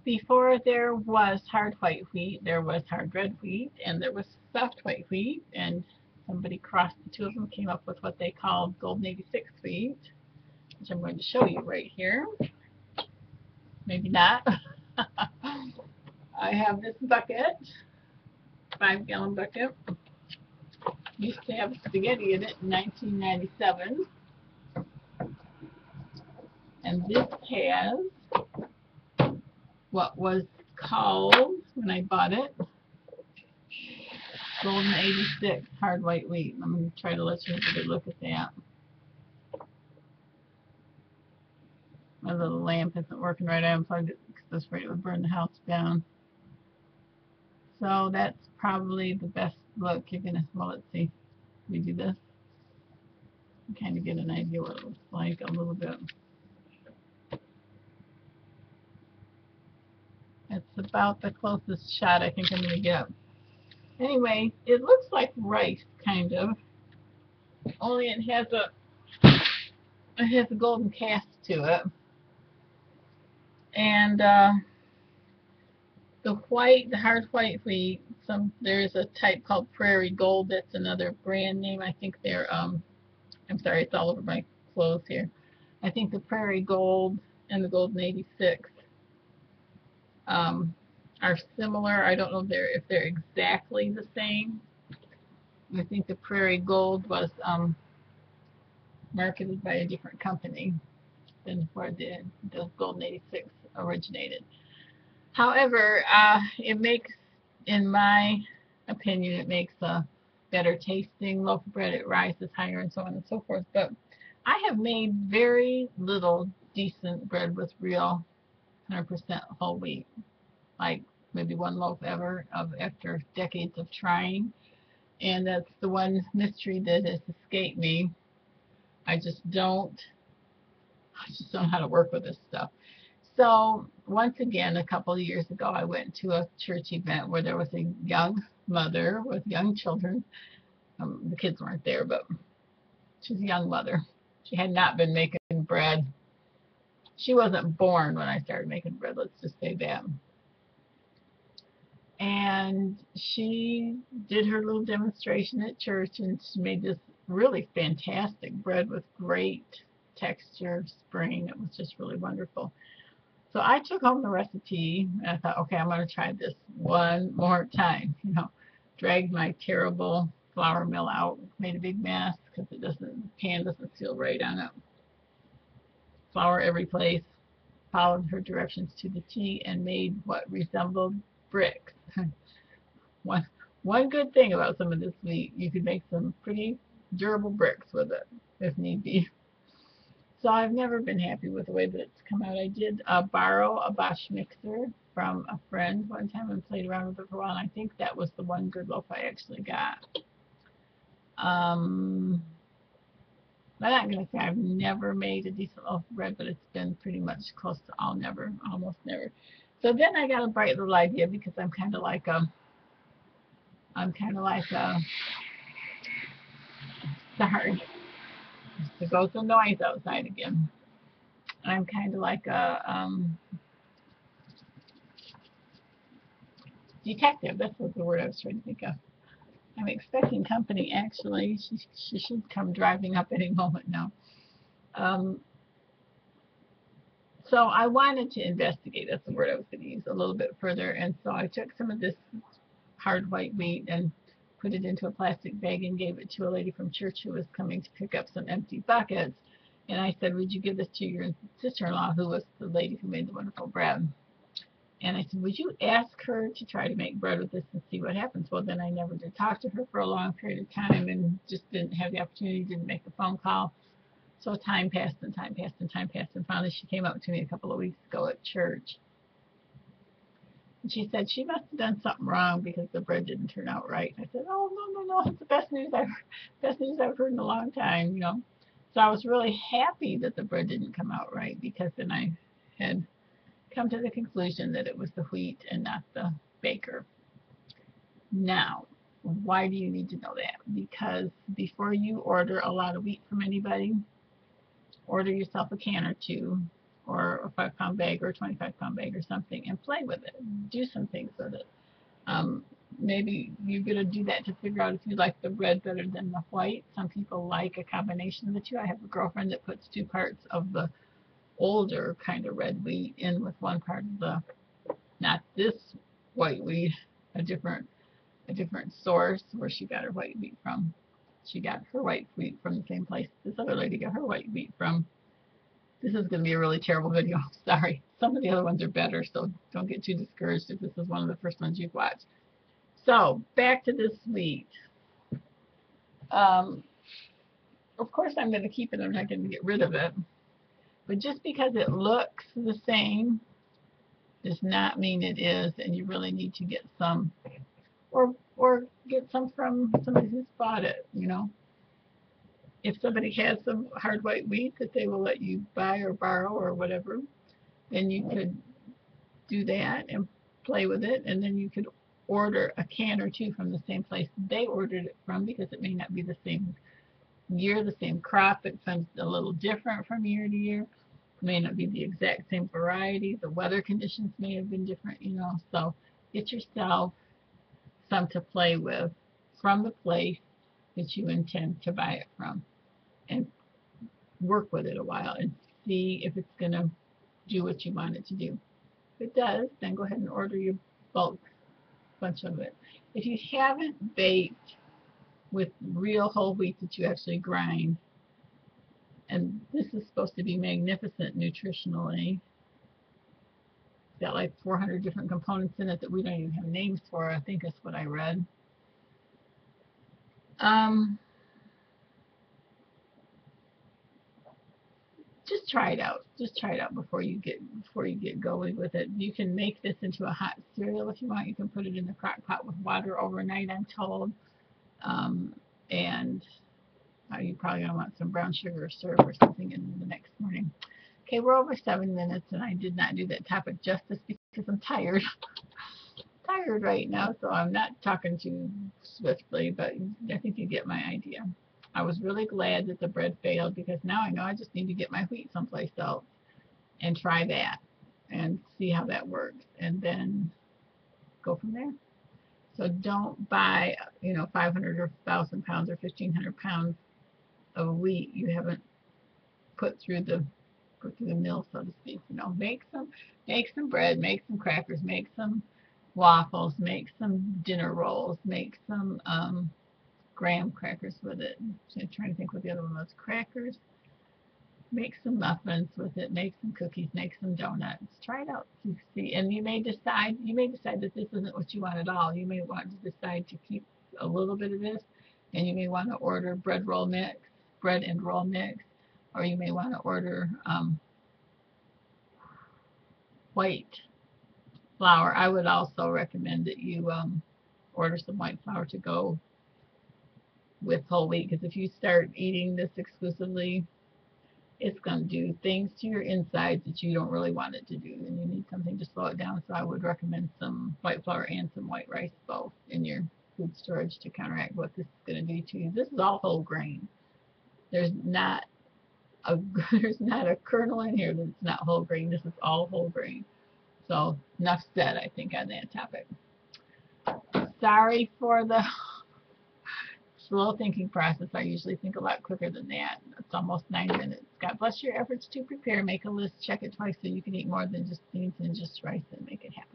Before there was hard white wheat, there was hard red wheat, and there was soft white wheat, and somebody crossed the two of them, came up with what they called Golden 86 wheat, which I'm going to show you right here. Maybe not. I have this bucket, 5-gallon bucket. Used to have spaghetti in it in 1997, and this has what was called, when I bought it, Golden 86 hard white wheat. I'm going to try to let you have a good look at that. My little lamp isn't working right. I unplugged it because I was afraid it would burn the house down. So that's probably the best look. You're going to, well, let's see. We do this. Kind of get an idea what it looks like a little bit. It's about the closest shot I think I'm going to get. Anyway, it looks like rice, kind of. Only it has a golden cast to it. And the hard white wheat, there's a type called Prairie Gold. That's another brand name. I think they're I'm sorry, it's all over my clothes here. I think the Prairie Gold and the Golden 86 um, are similar. I don't know if they're exactly the same. I think the Prairie Gold was marketed by a different company than where the Golden 86 originated. However, it makes, in my opinion, it makes a better tasting loaf of bread. It rises higher and so on and so forth. But I have made very little decent bread with real 100% whole wheat, like maybe one loaf ever after decades of trying. And that's the one mystery that has escaped me. I just don't I just don't know how to work with this stuff. So once again, a couple of years ago, I went to a church event where there was a young mother with young children. The kids weren't there, but she's a young mother. She had not been making bread. She wasn't born when I started making bread, let's just say that. And she did her little demonstration at church, and she made this really fantastic bread with great texture, spring. It was just really wonderful. So I took home the recipe and I thought, okay, I'm going to try this one more time. Dragged my terrible flour mill out, made a big mess because the pan doesn't seal right on it. Flour every place, followed her directions to the T, and made what resembled bricks. one one good thing about some of this wheat, you could make some pretty durable bricks with it if need be. So I've never been happy with the way that it's come out. I did borrow a Bosch mixer from a friend one time and played around with it for a while. And I think that was the one good loaf I actually got. Um, I'm not going to say I've never made a decent loaf of bread, but it's been pretty much close to all never, almost never. So then I got a bright little idea because I'm kind of like a, sorry, there goes the noise outside again. I'm kind of like a detective. That's what the word I was trying to think of. I'm expecting company actually. She should come driving up any moment now. Um, so I wanted to investigate. That's the word I was going to use a little bit further. And so I took some of this hard white wheat and put it into a plastic bag and gave it to a lady from church who was coming to pick up some empty buckets. And I said, would you give this to your sister-in-law, who was the lady who made the wonderful bread? And I said, would you ask her to try to make bread with this and see what happens? Well, then I never did talk to her for a long period of time and just didn't have the opportunity, didn't make a phone call. So time passed and time passed and time passed. And finally she came up to me a couple of weeks ago at church. And she said she must have done something wrong because the bread didn't turn out right. I said, oh, no. It's the best news I've heard in a long time. So I was really happy that the bread didn't come out right because then I had come to the conclusion that it was the wheat and not the baker. Now, why do you need to know that? Because before you order a lot of wheat from anybody, order yourself a can or two, or a 5-pound bag or a 25-pound bag or something and play with it. Do some things with it. Maybe you're going to do that to figure out if you like the red better than the white. Some people like a combination of the two. I have a girlfriend that puts 2 parts of the older kind of red wheat in with 1 part of the, not this white wheat, a different source where she got her white wheat from. She got her white wheat from the same place this other lady got her white wheat from. This is going to be a really terrible video. Sorry. Some of the other ones are better, so don't get too discouraged if this is one of the first ones you've watched. So, back to this wheat. Of course, I'm going to keep it. I'm not going to get rid of it. But just because it looks the same does not mean it is, and you really need to get some, or get some from somebody who's bought it, you know. If somebody has some hard white wheat that they will let you buy or borrow or whatever, then you could do that and play with it, and then you could order a can or 2 from the same place they ordered it from, because it may not be the same year, the same crop. It comes a little different from year to year. It may not be the exact same variety. The weather conditions may have been different, you know. So get yourself some to play with from the place that you intend to buy it from, and work with it a while and see if it's going to do what you want it to do. If it does, then go ahead and order your bulk bunch of it. If you haven't baked with real whole wheat that you actually grind, and this is supposed to be magnificent nutritionally, it's got like 400 different components in it that we don't even have names for, I think that's what I read. Just try it out. Just try it out before you get going with it. You can make this into a hot cereal if you want. You can put it in the crock pot with water overnight, I'm told. And you're probably going to want some brown sugar or syrup or something in the next morning. Okay, we're over 7 minutes, and I did not do that topic justice because I'm tired. Tired right now, so I'm not talking too swiftly, but I think you get my idea. I was really glad that the bread failed, because now I know I just need to get my wheat someplace else and try that and see how that works, and then go from there. So don't buy, 500 or 1,000 pounds or 1,500 pounds of wheat you haven't put through the mill, so to speak. Make some bread, make some crackers, make some waffles, make some dinner rolls, make some graham crackers with it. So I'm trying to think what the other one was. Crackers. Make some muffins with it. Make some cookies. Make some donuts. Try it out. You see, and you may decide that this isn't what you want at all. You may want to decide to keep a little bit of this, and you may want to order bread and roll mix, or you may want to order white flour. I would also recommend that you order some white flour to go with whole wheat, because if you start eating this exclusively, it's going to do things to your insides that you don't really want it to do, and you need something to slow it down. So I would recommend some white flour and some white rice both in your food storage to counteract what this is going to do to you. This is all whole grain. There's not a kernel in here that's not whole grain. This is all whole grain. So enough said, I think, on that topic. Sorry for the slow thinking process. I usually think a lot quicker than that. It's almost 9 minutes. God bless your efforts to prepare. Make a list. Check it twice so you can eat more than just beans and just rice and make it happen.